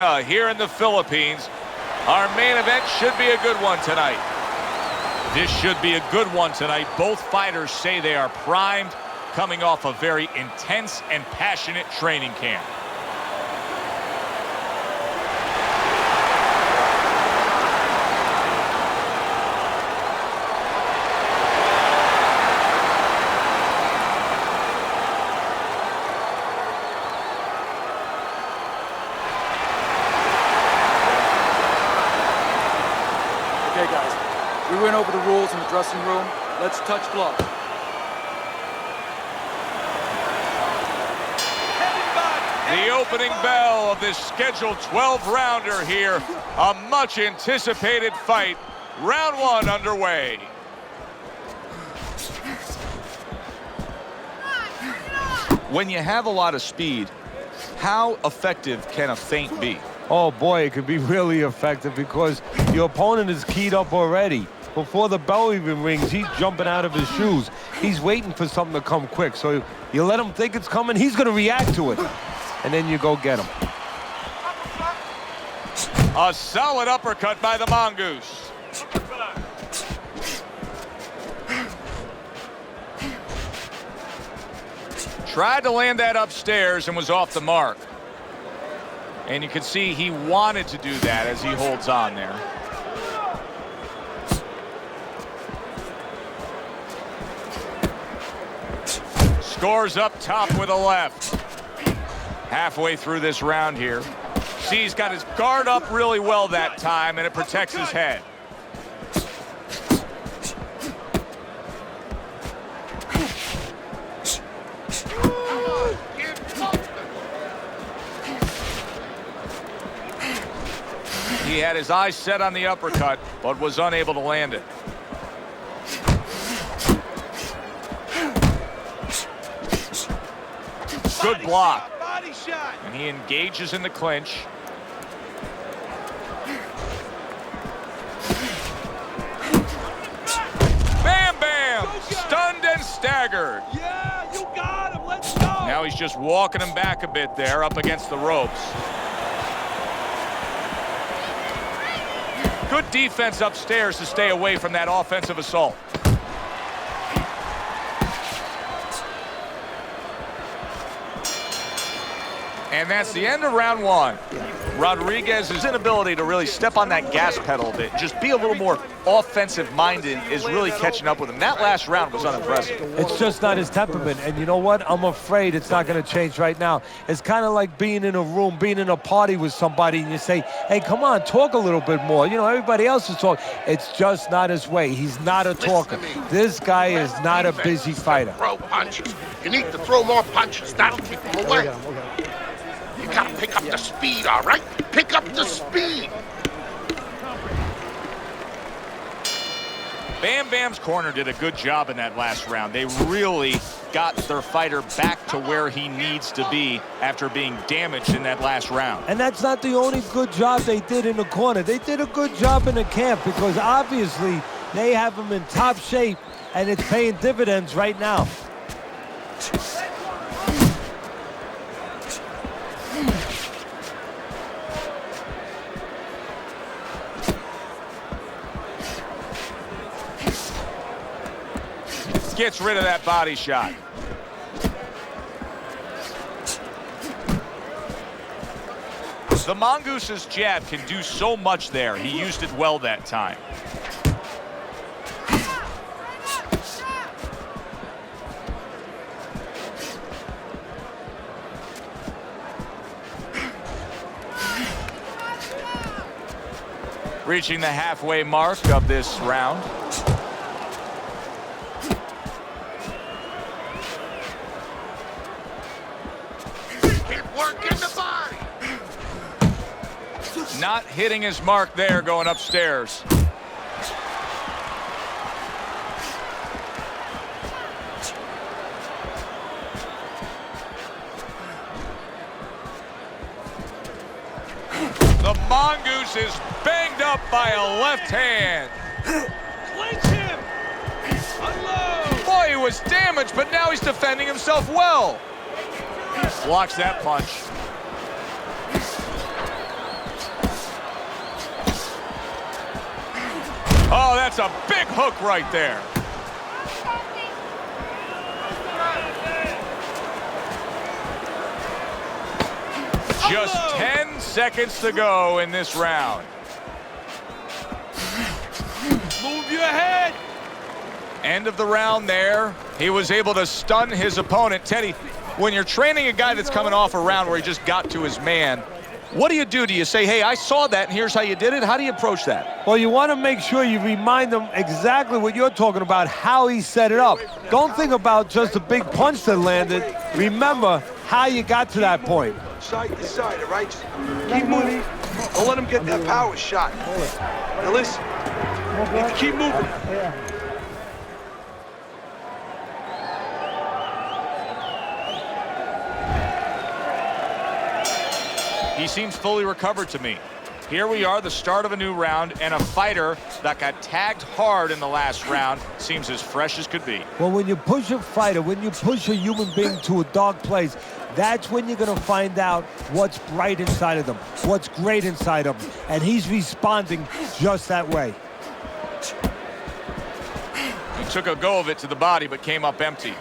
Here in the Philippines. Our main event should be a good one tonight. This should be a good one tonight. Both fighters say they are primed, coming off a very intense and passionate training camp. Okay, guys, we went over the rules in the dressing room. Let's touch gloves. The opening bell of this scheduled 12-rounder here. A much-anticipated fight. Round one underway. When you have a lot of speed, how effective can a feint be? Oh boy, it could be really effective because your opponent is keyed up already. Before the bell even rings, he's jumping out of his shoes. He's waiting for something to come quick. So you let him think it's coming, he's going to react to it. And then you go get him. A solid uppercut by the Mongoose. Tried to land that upstairs and was off the mark. And you can see he wanted to do that as he holds on there. Scores up top with a left. Halfway through this round here. See, he's got his guard up really well that time, and it protects his head. He had his eyes set on the uppercut, but was unable to land it. Good block. And he engages in the clinch. Bam, bam! Stunned and staggered. Yeah, you got him. Let's go. Now he's just walking him back a bit there up against the ropes. Good defense upstairs to stay away from that offensive assault. And that's the end of round one. Rodriguez's inability to really step on that gas pedal a bit, just be a little more offensive-minded, is really catching up with him. That last round was unimpressive. It's just not his temperament. And you know what? I'm afraid it's not going to change right now. It's kind of like being in a room, being in a party with somebody, and you say, hey, come on, talk a little bit more. You know, everybody else is talking. It's just not his way. He's not a talker. This guy is not a busy fighter. Throw punches. You need to throw more punches. That'll keep him away. You gotta pick up the speed, all right? Pick up the speed. Bam Bam's corner did a good job in that last round. They really got their fighter back to where he needs to be after being damaged in that last round. And that's not the only good job they did in the corner. They did a good job in the camp because obviously they have him in top shape and it's paying dividends right now. Gets rid of that body shot. The Mongoose's jab can do so much there. He used it well that time. Reaching the halfway mark of this round. Not hitting his mark there going upstairs. The Mongoose is banged up by a left hand. Clinch him. Unload. Boy, he was damaged, but now he's defending himself well. Blocks that punch. a big hook right there. Just 10 seconds to go in this round. Move your head. End of the round there. He was able to stun his opponent. Teddy, when you're training a guy that's coming off a round where he just got to his man, what do? Do you say, hey, I saw that and here's how you did it? How do you approach that? Well, you want to make sure you remind them exactly what you're talking about, how he set it up. Don't think about just the big punch that landed. Remember how you got to that point. Side to side, all right? Just keep moving. Don't let him get that power shot. Now listen, you need to keep moving. He seems fully recovered to me. Here we are, the start of a new round, and a fighter that got tagged hard in the last round seems as fresh as could be. Well, when you push a fighter, when you push a human being to a dark place, that's when you're going to find out what's bright inside of them, what's great inside of them. And he's responding just that way. He took a go of it to the body, but came up empty.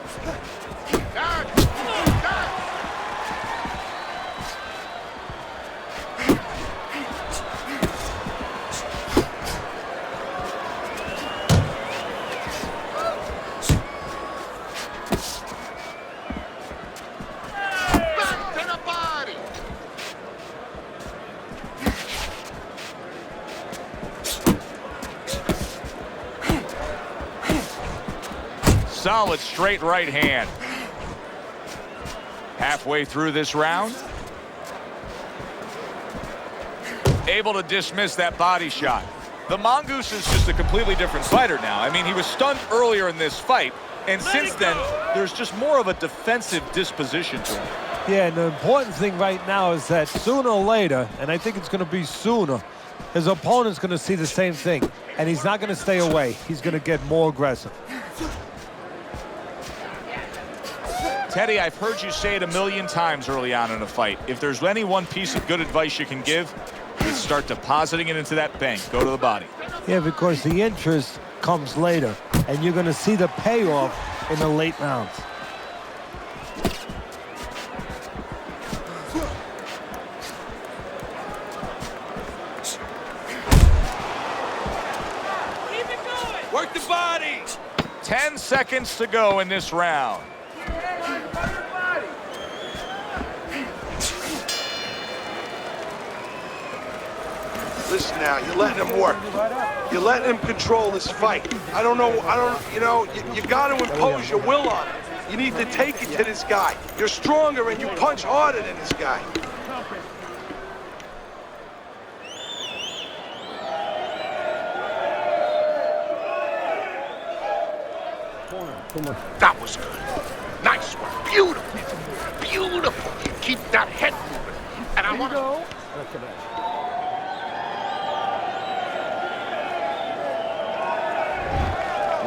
Solid straight right hand. Halfway through this round. Able to dismiss that body shot. The Mongoose is just a completely different fighter now. I mean, he was stunned earlier in this fight, and since then, there's just more of a defensive disposition to him. Yeah, and the important thing right now is that sooner or later, and I think it's going to be sooner, his opponent's going to see the same thing, and he's not going to stay away. He's going to get more aggressive. Teddy, I've heard you say it a million times early on in a fight. If there's any one piece of good advice you can give, it's start depositing it into that bank. Go to the body. Yeah, because the interest comes later, and you're going to see the payoff in the late rounds. Keep it going. Work the body. 10 seconds to go in this round. Listen now, you're letting him work. You're letting him control this fight. You got to impose your will on him. You need to take it to this guy. You're stronger and you punch harder than this guy. That was good. Nice one. Beautiful. Beautiful. Keep that head moving. And I want to...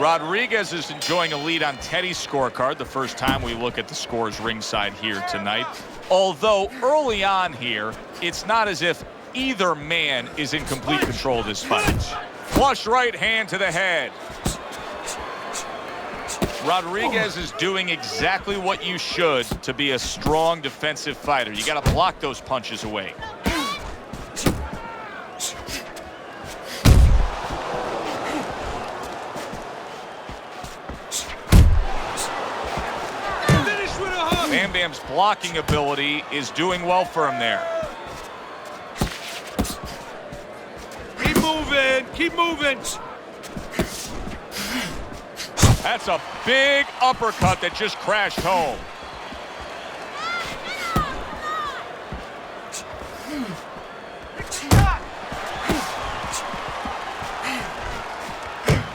Rodriguez is enjoying a lead on Teddy's scorecard, the first time we look at the scores ringside here tonight. Although early on here, it's not as if either man is in complete control of this fight. Flush right hand to the head. Rodriguez is doing exactly what you should to be a strong defensive fighter. You got to block those punches away. Bam Bam's blocking ability is doing well for him there. Keep moving. Keep moving. That's a big uppercut that just crashed home.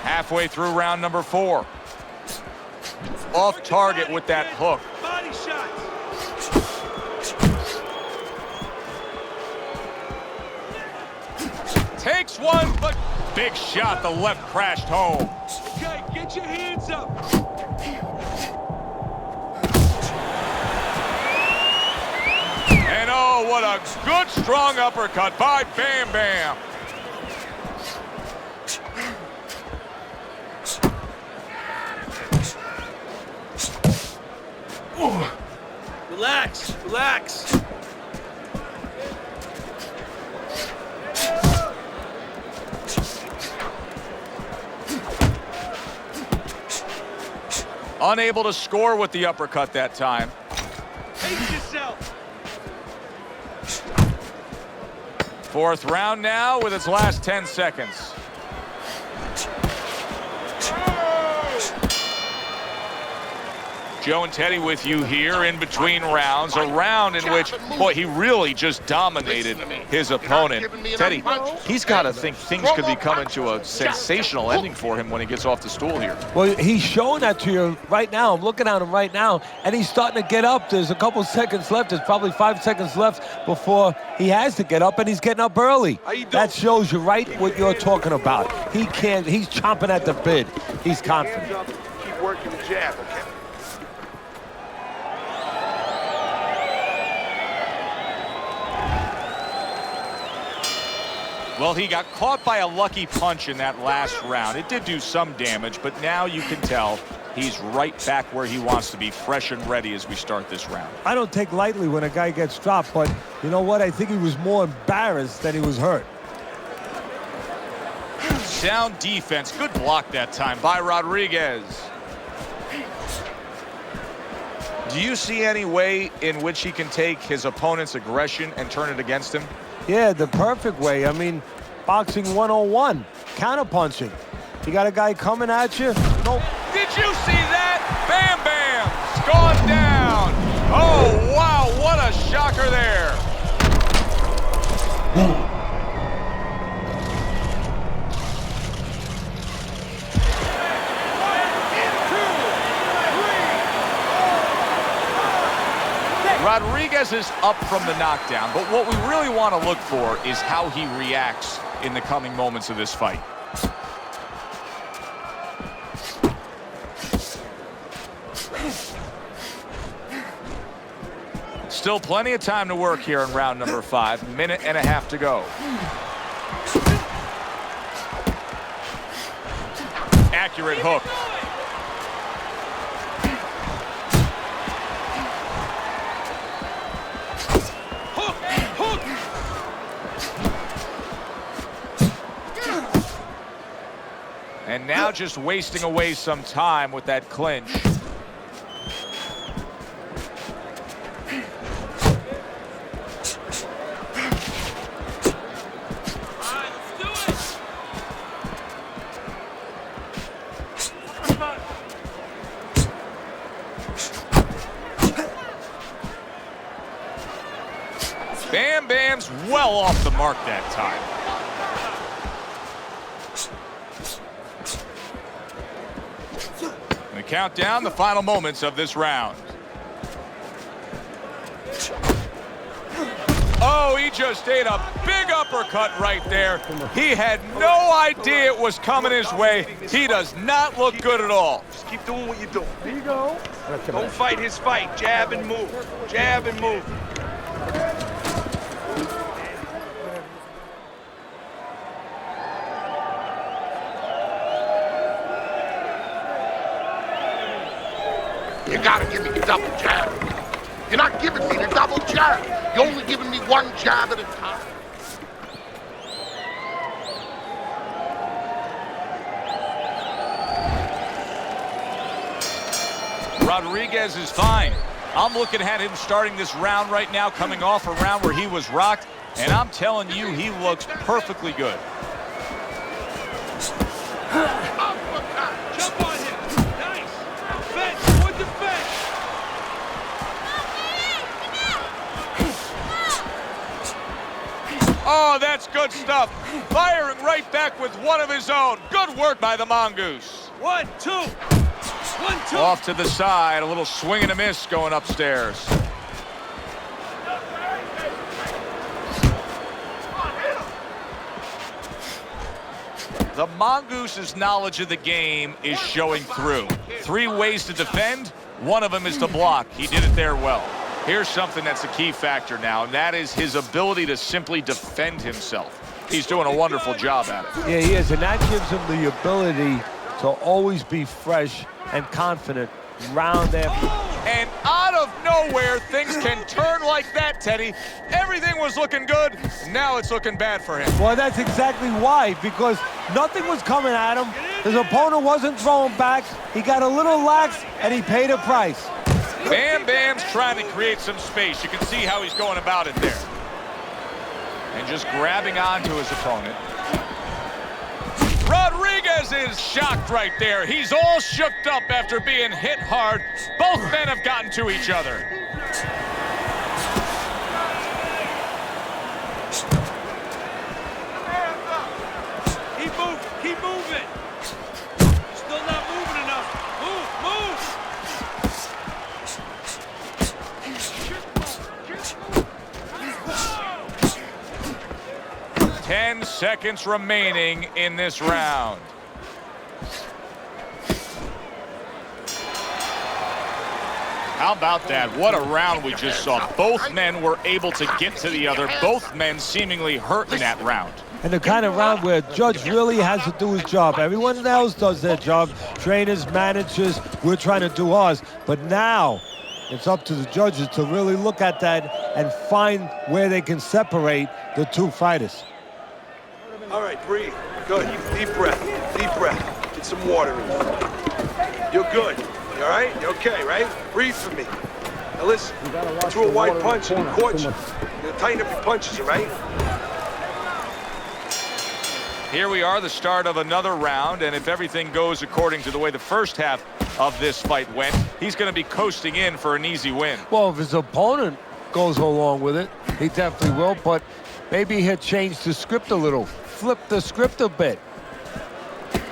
Halfway through round number 4. Off target with that hook. Body shot. Takes one, but big shot. The left crashed home. Okay, get your hands up. And oh, what a good, strong uppercut by Bam Bam. Relax, relax. Unable to score with the uppercut that time. Pace yourself. Fourth round now with its last 10 seconds. Joe and Teddy with you here in between rounds. A round in which, boy, he really just dominated his opponent. Teddy, he's got to think things could be coming to a sensational ending for him when he gets off the stool here. Well, he's showing that to you right now. I'm looking at him right now, and he's starting to get up. There's a couple seconds left. There's probably 5 seconds left before he has to get up, and he's getting up early. That shows you right what you're talking about. He's chomping at the bit. He's confident. Keep working the jab, okay? Well, he got caught by a lucky punch in that last round. It did do some damage, but now you can tell he's right back where he wants to be, fresh and ready as we start this round. I don't take lightly when a guy gets dropped, but you know what? I think he was more embarrassed than he was hurt. Sound defense. Good block that time by Rodriguez. Do you see any way in which he can take his opponent's aggression and turn it against him? Yeah, the perfect way. I mean, boxing 101, counterpunching. You got a guy coming at you. Nope. Did you see that? Bam Bam's gone down. Oh, wow, what a shocker there. Rodriguez is up from the knockdown, but what we really want to look for is how he reacts in the coming moments of this fight. Still plenty of time to work here in round number 5. Minute and a half to go. Accurate hook. And now just wasting away some time with that clinch. Bam Bam's well off the mark that time. And the countdown, the final moments of this round. Oh, he just ate a big uppercut right there. He had no idea it was coming his way. He does not look good at all. Just keep doing what you're doing. There you go. Don't fight his fight. Jab and move. Jab and move. You gotta give me the double jab. You're not giving me the double jab. You're only giving me one jab at a time. Rodriguez is fine. I'm looking at him starting this round right now, coming off a round where he was rocked, and I'm telling you, he looks perfectly good. Jump on him. Nice. Defense. Good defense. Oh, that's good stuff. Firing right back with one of his own. Good work by the Mongoose. 1, 2. 1, 2. Off to the side, a little swing and a miss going upstairs. The Mongoose's knowledge of the game is showing through. 3 ways to defend, one of them is to block. He did it there well. Here's something that's a key factor now, and that is his ability to simply defend himself. He's doing a wonderful job at it. Yeah, he is, and that gives him the ability to always be fresh and confident round after And out of nowhere, things can turn like that, Teddy. Everything was looking good. Now it's looking bad for him. Well, that's exactly why, because nothing was coming at him. His opponent wasn't throwing back. He got a little lax, and he paid a price. Bam Bam's trying to create some space. You can see how he's going about it there. And just grabbing onto his opponent. Rodriguez is shocked right there. He's all shooked up after being hit hard. Both men have gotten to each other. Keep moving, keep moving. Still not moving enough. Move, move. 10 seconds remaining in this round. How about that? What a round we just saw. Both men were able to get to the other. Both men seemingly hurt in that round. And the kind of round where Judge really has to do his job. Everyone else does their job. Trainers, managers, we're trying to do ours. But now it's up to the judges to really look at that and find where they can separate the two fighters. All right, breathe. Good. Deep breath. Deep breath. Get some water in you. You're good. You all right? You okay, right? Breathe for me. Now listen, I threw a wide punch and he caught you. You're gonna tighten up your punches, all right? Here we are, the start of another round, and if everything goes according to the way the first half of this fight went, he's going to be coasting in for an easy win. Well, if his opponent goes along with it, he definitely will, but maybe he'll change the script a little, flip the script a bit.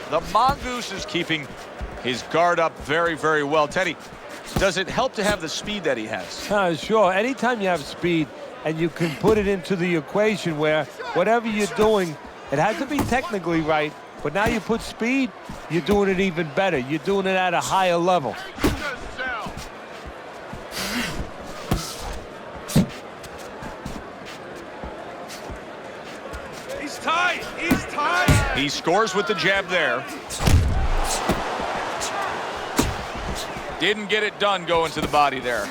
The Mongoose is keeping his guard up very, very well. Teddy, does it help to have the speed that he has? Sure. Anytime you have speed and you can put it into the equation where whatever you're doing, it has to be technically right, but now you put speed, you're doing it even better. You're doing it at a higher level. He's tight, he's tight. He scores with the jab there. Didn't get it done going to the body there.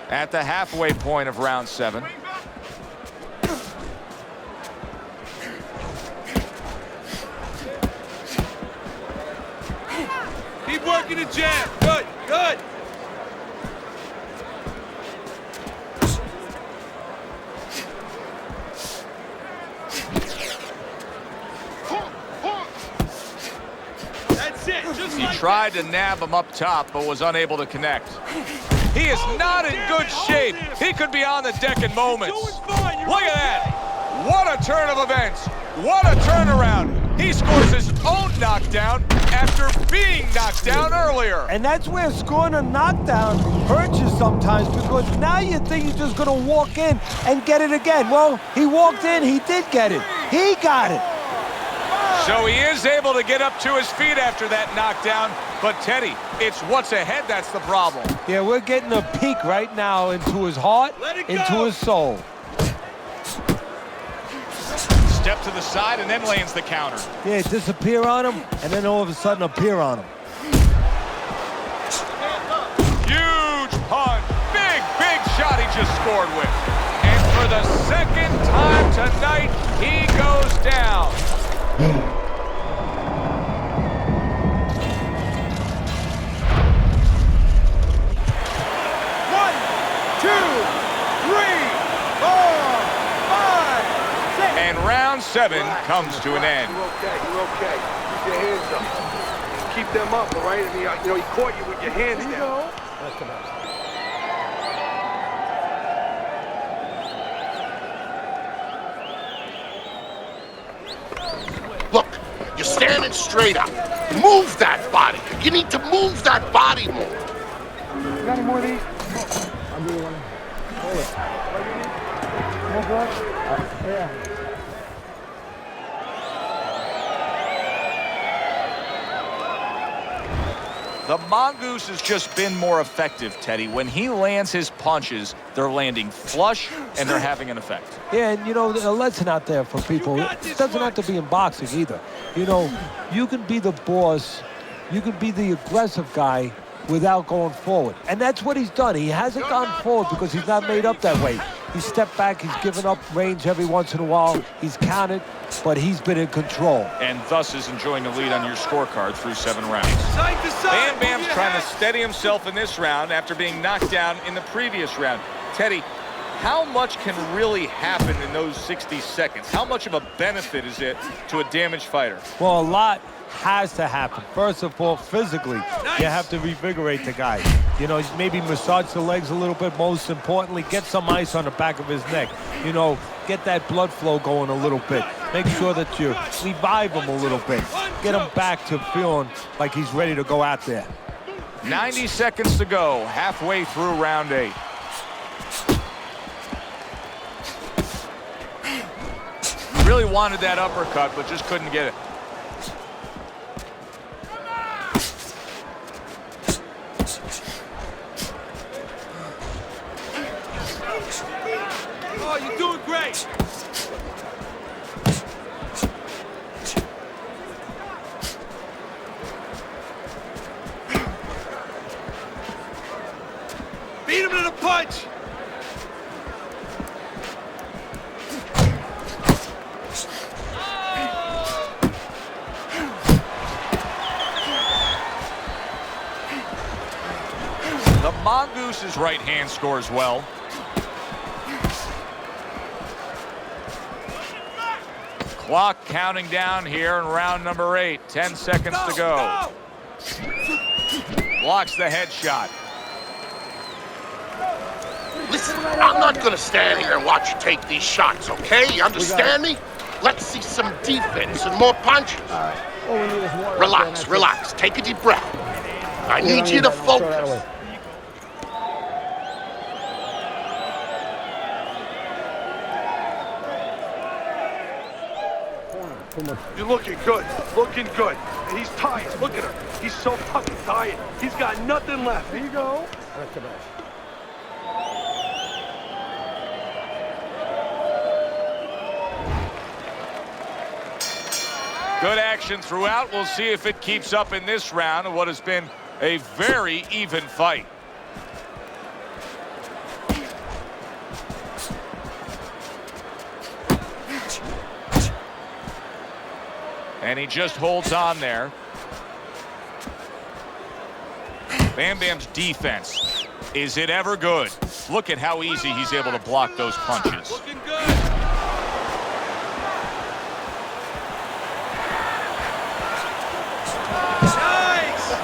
At the halfway point of round 7. Keep working the jab. Good, good. That's it. Just He like tried to nab him up top, but was unable to connect. He is not in good shape. He could be on the deck in moments. Look at that. What a turn of events. What a turnaround. He scores his own knockdown after being knocked down earlier. And that's where scoring a knockdown hurts you sometimes, because now you think you're just going to walk in and get it again. Well, he walked in, he did get it. He got it. So he is able to get up to his feet after that knockdown. But Teddy, it's what's ahead that's the problem. Yeah, we're getting a peek right now into his heart, into his soul. Step to the side and then lands the counter. Yeah, disappear on him, and then all of a sudden appear on him. Huge punch. Big, big shot he just scored with. And for the second time tonight, he goes down. Round 7 comes to an end. You're okay, you're okay. Keep your hands up. Keep them up, all right? I mean, you know, he caught you with your hands down. Look, you're standing straight up. Move that body. You need to move that body more. You got any more of these? I'll give you one. Hold it. More blood? Yeah. The Mongoose has just been more effective, Teddy. When he lands his punches, they're landing flush and they're having an effect. Yeah, and you know, a lesson out there for people. It doesn't have to be in boxing either. You know, you can be the boss you can be the aggressive guy without going forward. And that's what he's done. He hasn't gone forward because he's not made up that way. He's stepped back, he's given up range every once in a while, he's counted, but he's been in control. And thus is enjoying the lead on your scorecard through 7 rounds. Side to side. Bam Bam's Move your trying to head. steady himself in this round after being knocked down in the previous round. Teddy, how much can really happen in those 60 seconds? How much of a benefit is it to a damaged fighter? Well, a lot has to happen. First of all, physically, you have to revigorate the guy. You know, maybe massage the legs a little bit. Most importantly, get some ice on the back of his neck. You know, get that blood flow going a little bit. Make sure that you revive him a little bit. Get him back to feeling like he's ready to go out there. 90 seconds to go, halfway through round 8. Really wanted that uppercut, but just couldn't get it. Oh, you're doing great. Beat him to the punch. The Mongoose's right hand scores well. Clock counting down here in round number 8. 10 seconds to go. Blocks the headshot. Listen, I'm not gonna stand here and watch you take these shots, okay? You understand me? Let's see some defense and more punches. All we need is water. Relax, relax. Take a deep breath. I need you to focus. You're looking good. Looking good. And he's tired. Look at him. He's so fucking tired. He's got nothing left. Here you go. Good action throughout. We'll see if it keeps up in this round of what has been a very even fight. And he just holds on there. Bam Bam's defense. Is it ever good? Look at how easy he's able to block those punches. Looking good. Nice.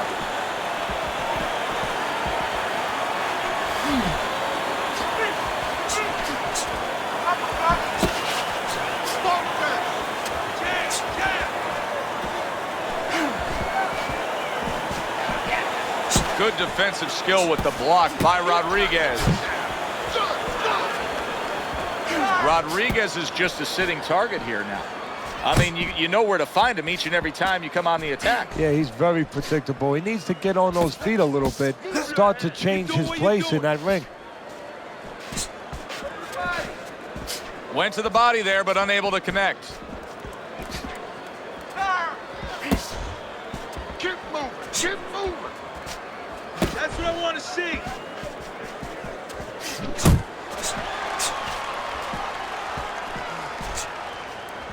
Good defensive skill with the block by Rodriguez. Rodriguez is just a sitting target here now. I mean, you know where to find him each and every time you come on the attack. Yeah, he's very predictable. He needs to get on those feet a little bit, start to change his place in that ring. Went to the body there, but unable to connect. Keep moving. Keep moving. That's what I want to see.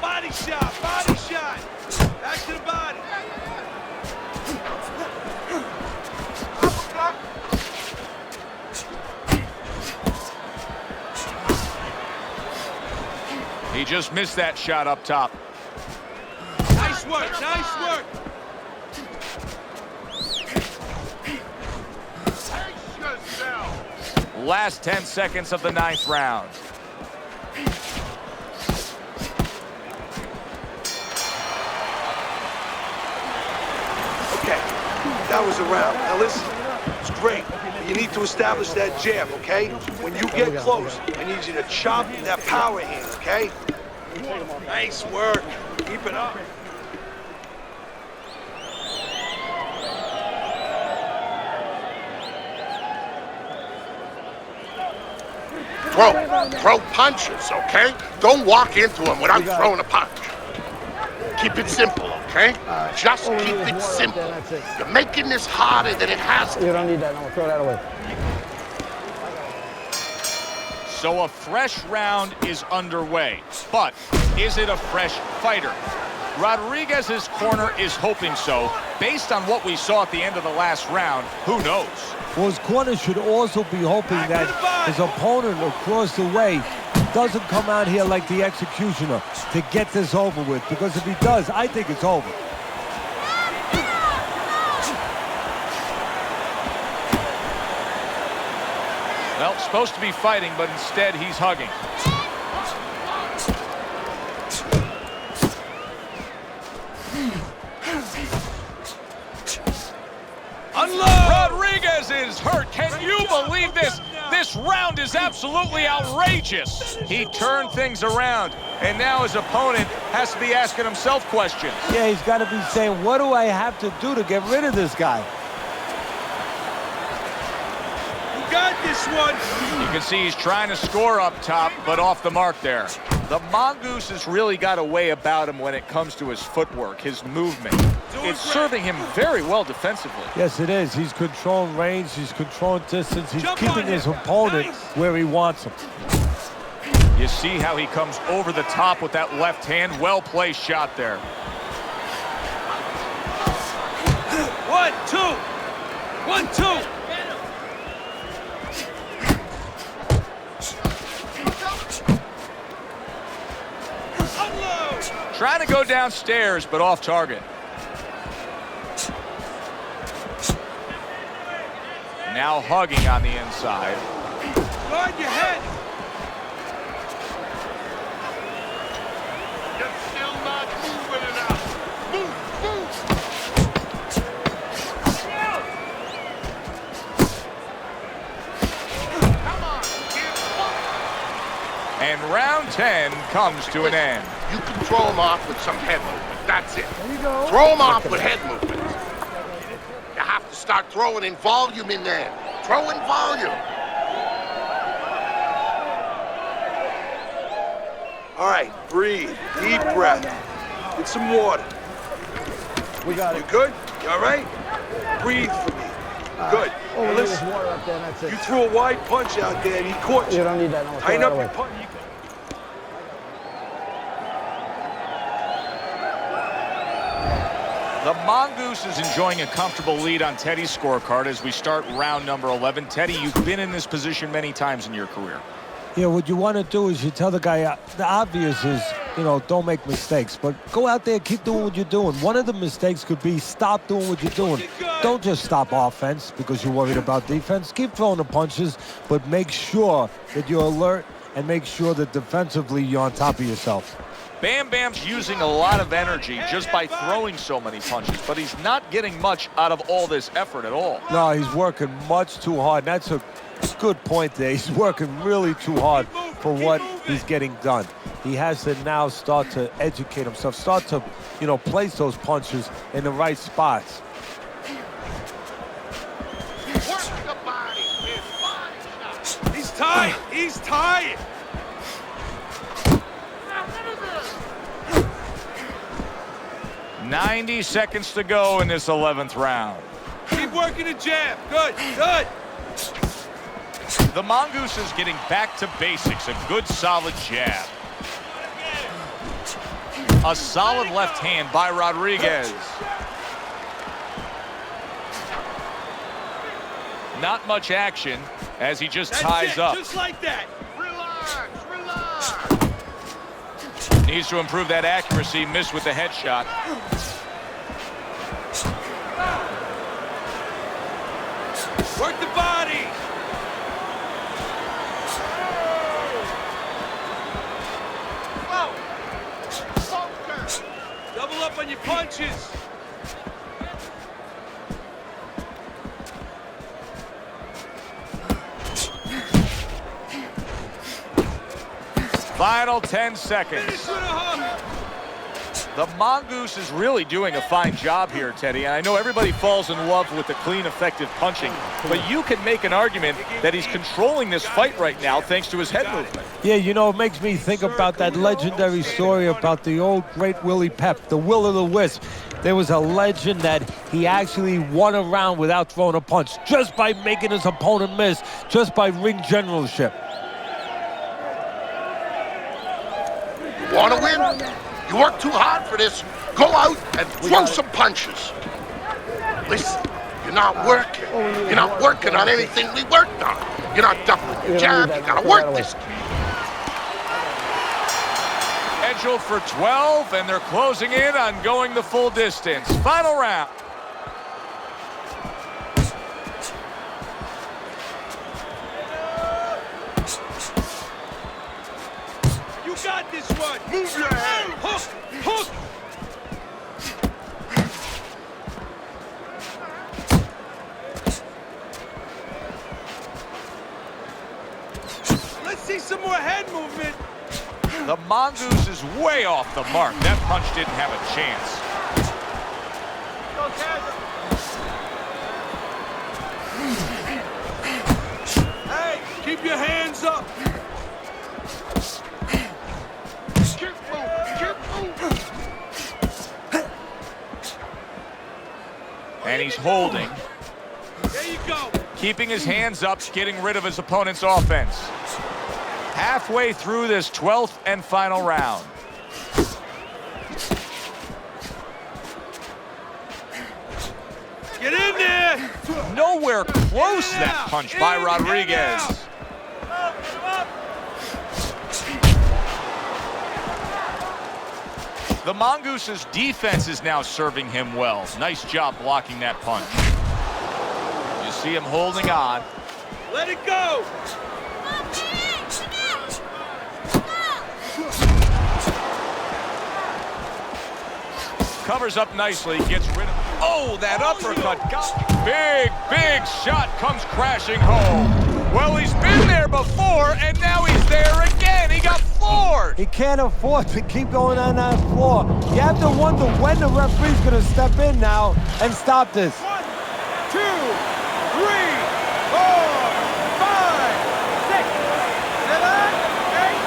Body shot, body shot. Back to the body. He just missed that shot up top. Nice work, nice work. Last 10 seconds of the 9th round. Okay, that was a round. Now listen, it's great. You need to establish that jab, okay? When you get close, I need you to chop that power hand, okay? Nice work. Keep it up. Throw punches, okay? Don't walk into him without throwing a punch. Keep it simple, okay? okay? Just Oh, keep there's it more up simple. there, that's it. You're making this harder than it has to. You don't need that. No, throw that away. So a fresh round is underway, but is it a fresh fighter? Rodriguez's corner is hoping so. Based on what we saw at the end of the last round, who knows? Well, his corner should also be hoping that his opponent across the way doesn't come out here like the executioner to get this over with, because if he does, I think it's over. Well, supposed to be fighting, but instead he's hugging. Unload! Rodriguez is hurt. Can you believe this? This round is absolutely outrageous. He turned things around, and now his opponent has to be asking himself questions. Yeah, he's got to be saying, what do I have to do to get rid of this guy? You got this one. You can see he's trying to score up top, but off the mark there. The Mongoose has really got a way about him when it comes to his footwork, his movement. It's serving him very well defensively. Yes, it is. He's controlling range. He's controlling distance. He's Jump keeping on his him. opponent Nice. where he wants him. You see how he comes over the top with that left hand. Well-placed shot there. 1, 2. 1, 2. Unload. Trying to go downstairs, but off target. Now hugging on the inside. Guard your head. You're still not moving enough. Move, move. Come on, give one. And round 10 comes to an end. You can throw him off with some head movement. That's it. There you go. Throw him off with head movement. You have to start throwing in volume in there. Throw in volume. All right, breathe. Deep breath. Get some water. We got You it. good? You all right? Breathe for me. Good. Oh, Now there's listen, water up there, that's you it. threw a wide punch out there and he caught You you. don't need that. No, throw Tighten that up away. your punch. The Mongoose is enjoying a comfortable lead on Teddy's scorecard as we start round number 11. Teddy, you've been in this position many times in your career. Yeah, what you want to do is you tell the guy, the obvious is, you know, don't make mistakes, but go out there, keep doing what you're doing. One of the mistakes could be stop doing what you're doing. Don't just stop offense because you're worried about defense. Keep throwing the punches, but make sure that you're alert and make sure that defensively you're on top of yourself. Bam Bam's using a lot of energy just by throwing so many punches, but he's not getting much out of all this effort at all. No, he's working much too hard. That's a good point there. He's working really too hard for what he's getting done. He has to now start to educate himself, start to, you know, place those punches in the right spots. Work the body with body shots. He's tired. He's tired. 90 seconds to go in this 11th round. Keep working the jab. Good, good. The Mongoose is getting back to basics, a good solid jab. A solid left hand by Rodriguez. Not much action as he just That's ties it, up. just like that. Relax, relax. Needs to improve that accuracy, missed with the headshot. Work the body. Focus. Double up on your punches. Final 10 Finish seconds. with a hook. The Mongoose is really doing a fine job here, Teddy. And I know everybody falls in love with the clean, effective punching, but you can make an argument that he's controlling this fight right now thanks to his head movement. Yeah, you know, it makes me think about that legendary story about the old great Willie Pep, the Will o' the Wisp. There was a legend that he actually won a round without throwing a punch, just by making his opponent miss, just by ring generalship. You want to win? You work too hard for this. Go out and throw some punches. Listen, you're not working. You're not working on anything we worked on. You're not doubling your jab. You gotta work this. Scheduled for 12, and they're closing in on going the full distance. Final round. You got this one. Move your head. Hook. Hook. Let's see some more head movement. The Mongoose is way off the mark. That punch didn't have a chance. Hey, keep your hands up. Keep moving. Keep moving. And he's holding. There you go. Keeping his hands up, getting rid of his opponent's offense. Halfway through this 12th and final round. Get in there. Nowhere close that punch by Rodriguez. The Mongoose's defense is now serving him well. Nice job blocking that punch. You see him holding on. Let it go. Covers up nicely, gets rid of... Oh, that uppercut got... Big shot comes crashing home. Well, he's been there before, and now he's there again. He got floored. He can't afford to keep going on that floor. You have to wonder when the referee's going to step in now and stop this. 1, 2, 3, 4, 5, 6, 7, 8,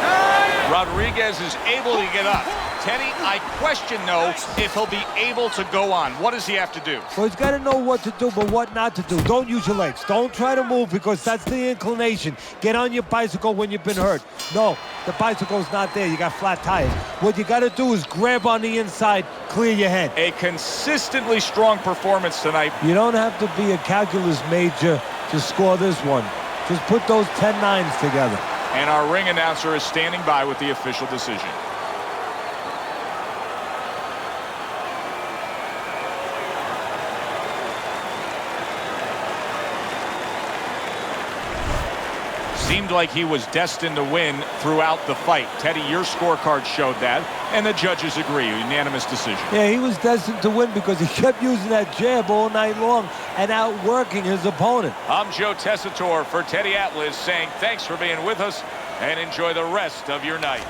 9. Rodriguez is able to get up. Teddy, I question, though, if he'll be able to go on. What does he have to do? Well, he's got to know what to do, but what not to do. Don't use your legs. Don't try to move because that's the inclination. Get on your bicycle when you've been hurt. No, the bicycle's not there. You got flat tires. What you got to do is grab on the inside, clear your head. A consistently strong performance tonight. You don't have to be a calculus major to score this one. Just put those 10 nines together. And our ring announcer is standing by with the official decision. Seemed like he was destined to win throughout the fight. Teddy, your scorecard showed that, and the judges agree. Unanimous decision. Yeah, he was destined to win because he kept using that jab all night long and outworking his opponent. I'm Joe Tessitore for Teddy Atlas saying thanks for being with us and enjoy the rest of your night.